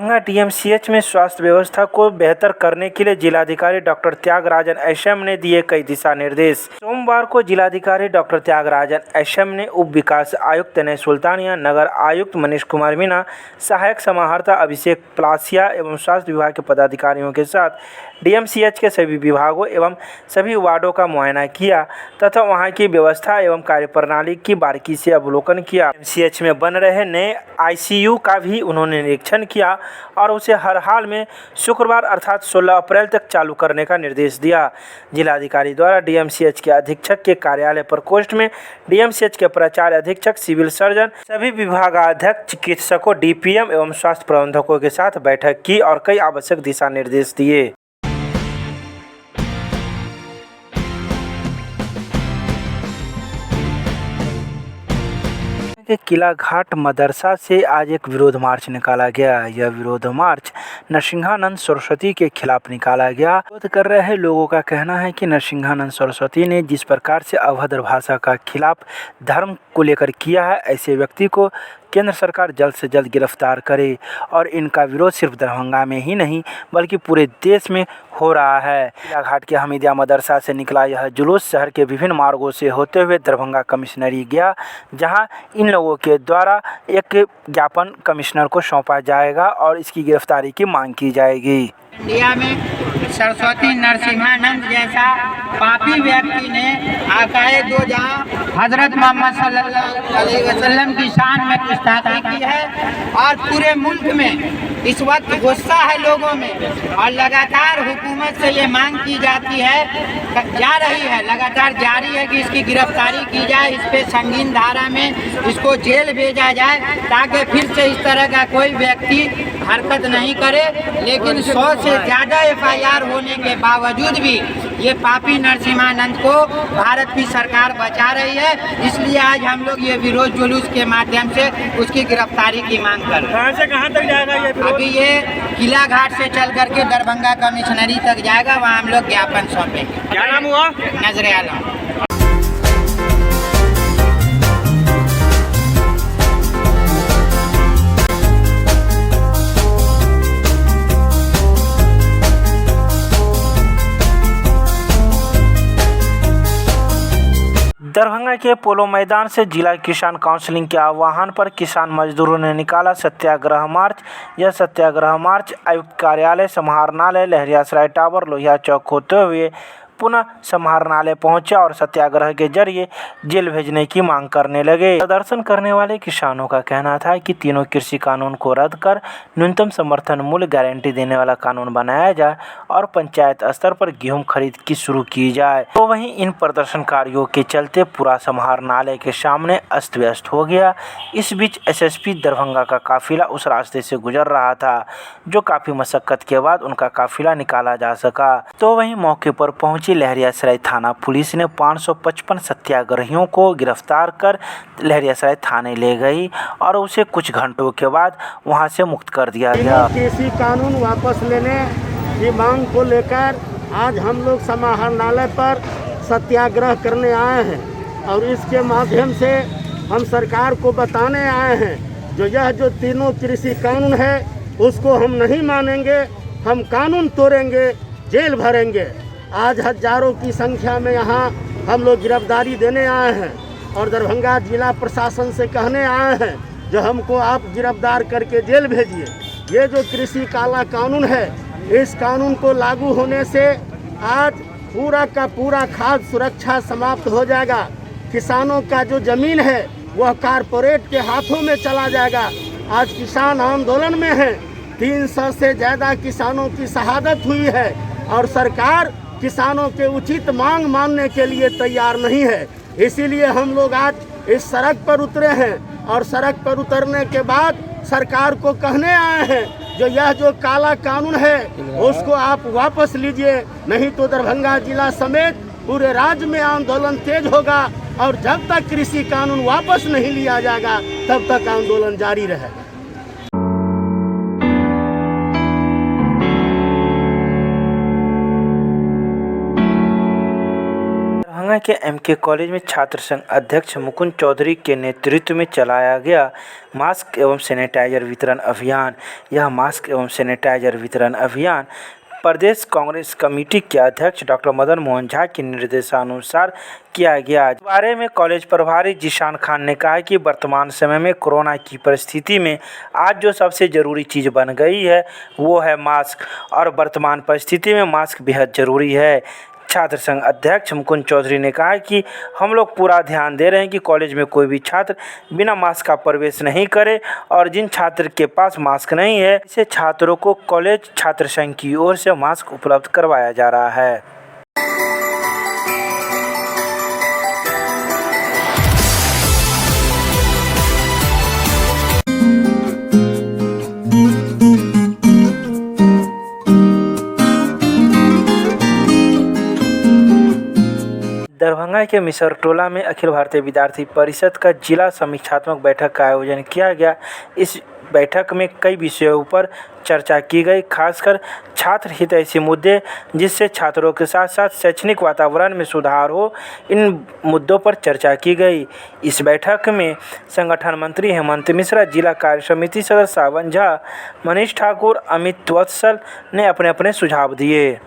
Darbhanga DMCH में स्वास्थ्य व्यवस्था को बेहतर करने के लिए जिलाधिकारी डॉक्टर त्यागराजन एसएम ने दिए कई दिशा निर्देश। सोमवार को जिलाधिकारी डॉक्टर त्यागराजन एसएम ने उप विकास आयुक्त तनय सुल्तानिया, नगर आयुक्त मनीष कुमार मीणा, सहायक समाहर्ता अभिषेक पलासिया एवं स्वास्थ्य विभाग के पदाधिकारियों के साथ डीएमसीएच के सभी विभागों एवं सभी वार्डों का मुआयना किया तथा वहां की व्यवस्था एवं कार्यप्रणाली की बारीकी से अवलोकन किया। डीएमसीएच में बन रहे नए आईसीयू का भी उन्होंने निरीक्षण किया और उसे हर हाल में शुक्रवार अर्थात 16 अप्रैल तक चालू करने का निर्देश दिया। जिलाधिकारी द्वारा डीएमसीएच के अधीक्षक के कार्यालय प्रकोष्ठ में डीएमसीएच के प्राचार्य अधीक्षक, सिविल सर्जन, सभी विभागाध्यक्ष, चिकित्सकों, डीपीएम एवं स्वास्थ्य प्रबंधकों के साथ बैठक की और कई आवश्यक दिशा निर्देश दिए। के किला घाट मदरसा से आज एक विरोध मार्च निकाला गया। यह विरोध मार्च नरसिंहानंद सरस्वती के खिलाफ निकाला गया। विरोध कर रहे लोगों का कहना है कि नरसिंहानंद सरस्वती ने जिस प्रकार से अभद्र भाषा का खिलाफ धर्म को लेकर किया है, ऐसे व्यक्ति को केंद्र सरकार जल्द से जल्द गिरफ्तार करे और इनका विरोध सिर्फ दरभंगा में ही नहीं बल्कि पूरे देश में हो रहा है। किला घाट के हमीदिया मदरसा से निकला यह जुलूस शहर के विभिन्न मार्गों से होते हुए दरभंगा कमिश्नरी गया, जहां इन लोगों के द्वारा एक ज्ञापन कमिश्नर को सौंपा जाएगा और इसकी गिरफ्तारी की मांग की जाएगी। इंडिया में सरस्वती नरसिंहानंद जैसा पापी व्यक्ति ने आकाए दो जहां हजरत मोहम्मद सल्लल्लाहु अलैहि वसल्लम की शान में गुस्ताखी की है और पूरे मुल्क में इस वक्त गुस्सा है लोगों में और लगातार हुकूमत से ये मांग की जाती है, जा रही है, लगातार जारी है कि इसकी गिरफ्तारी की जाए, इस पे संगीन धारा में इसको जेल भेजा जाए ताकि फिर से इस तरह का कोई व्यक्ति हरकत नहीं करे। लेकिन 100 से ज़्यादा एफआईआर होने के बावजूद भी ये पापी नरसिंहानंद को भारत की सरकार बचा रही है। इसलिए आज हम लोग ये विरोध जुलूस के माध्यम से उसकी गिरफ्तारी की मांग कर रहे हैं। कहां से कहां तक जाएगा ये? अभी ये किला घाट से चल करके दरभंगा कमिश्नरी तक जाएगा, वहाँ हम लोग ज्ञापन सौंपेंगे। क्या नाम हुआ? नजर आलम। दरभंगा के पोलो मैदान से जिला किसान काउंसिलिंग के आह्वान पर किसान मजदूरों ने निकाला सत्याग्रह मार्च। यह सत्याग्रह मार्च आयुक्त कार्यालय, समाहरणालय, लहरियासराय टावर, लोहिया चौक होते हुए पुनः समाहरणालय पहुंचा और सत्याग्रह के जरिए जेल भेजने की मांग करने लगे। प्रदर्शन करने वाले किसानों का कहना था कि तीनों कृषि कानून को रद्द कर न्यूनतम समर्थन मूल्य गारंटी देने वाला कानून बनाया जाए और पंचायत स्तर पर गेहूं खरीद की शुरू की जाए। तो वहीं इन प्रदर्शनकारियों के चलते पूरा समाहरणालय के सामने अस्त व्यस्त हो गया। इस बीच एसएसपी दरभंगा का काफिला उस रास्ते से गुजर रहा था, जो काफी मशक्कत के बाद उनका काफिला निकाला जा सका। तो वहीं मौके पर पहुंची लहरियासराय थाना पुलिस ने 555 सत्याग्रहियों को गिरफ्तार कर लहरियासराय थाने ले गई और उसे कुछ घंटों के बाद वहां से मुक्त कर दिया गया। कृषि कानून वापस लेने की मांग को लेकर आज हम लोग समाहरणालय पर सत्याग्रह करने आए हैं और इसके माध्यम से हम सरकार को बताने आए हैं जो तीनों कृषि कानून है उसको हम नहीं मानेंगे, हम कानून तोड़ेंगे, जेल भरेंगे। आज हजारों की संख्या में यहाँ हम लोग गिरफ्तारी देने आए हैं और दरभंगा जिला प्रशासन से कहने आए हैं जो हमको आप गिरफ्तार करके जेल भेजिए। ये जो कृषि काला कानून है, इस कानून को लागू होने से आज पूरा का पूरा खाद्य सुरक्षा समाप्त हो जाएगा। किसानों का जो ज़मीन है वह कारपोरेट के हाथों में चला जाएगा। आज किसान आंदोलन में हैं, 300 से ज़्यादा किसानों की शहादत हुई है और सरकार किसानों के उचित मांग मानने के लिए तैयार नहीं है। इसीलिए हम लोग आज इस सड़क पर उतरे हैं और सड़क पर उतरने के बाद सरकार को कहने आए हैं जो काला कानून है उसको आप वापस लीजिए, नहीं तो दरभंगा जिला समेत पूरे राज्य में आंदोलन तेज होगा और जब तक कृषि कानून वापस नहीं लिया जाएगा तब तक आंदोलन जारी रहेगा। दरभंगा के एमके कॉलेज में छात्र संघ अध्यक्ष मुकुंद चौधरी के नेतृत्व में चलाया गया मास्क एवं सैनिटाइजर वितरण अभियान। यह मास्क एवं सैनिटाइजर वितरण अभियान प्रदेश कांग्रेस कमेटी के अध्यक्ष डॉक्टर मदन मोहन झा के निर्देशानुसार किया गया। इस बारे में कॉलेज प्रभारी जीशान खान ने कहा कि वर्तमान समय में कोरोना की परिस्थिति में आज जो सबसे ज़रूरी चीज़ बन गई है वो है मास्क, और वर्तमान परिस्थिति में मास्क बेहद ज़रूरी है। छात्र संघ अध्यक्ष मुकुंद चौधरी ने कहा कि हम लोग पूरा ध्यान दे रहे हैं कि कॉलेज में कोई भी छात्र बिना मास्क का प्रवेश नहीं करे, और जिन छात्र के पास मास्क नहीं है ऐसे छात्रों को कॉलेज छात्र संघ की ओर से मास्क उपलब्ध करवाया जा रहा है। दरभंगा के मिसर टोला में अखिल भारतीय विद्यार्थी परिषद का जिला समीक्षात्मक बैठक का आयोजन किया गया। इस बैठक में कई विषयों पर चर्चा की गई, खासकर छात्र हित ऐसे मुद्दे जिससे छात्रों के साथ साथ शैक्षणिक वातावरण में सुधार हो, इन मुद्दों पर चर्चा की गई। इस बैठक में संगठन मंत्री हेमंत मिश्रा, जिला कार्य समिति सदस्य सावन झा, मनीष ठाकुर, अमित वत्सल ने अपने अपने सुझाव दिए।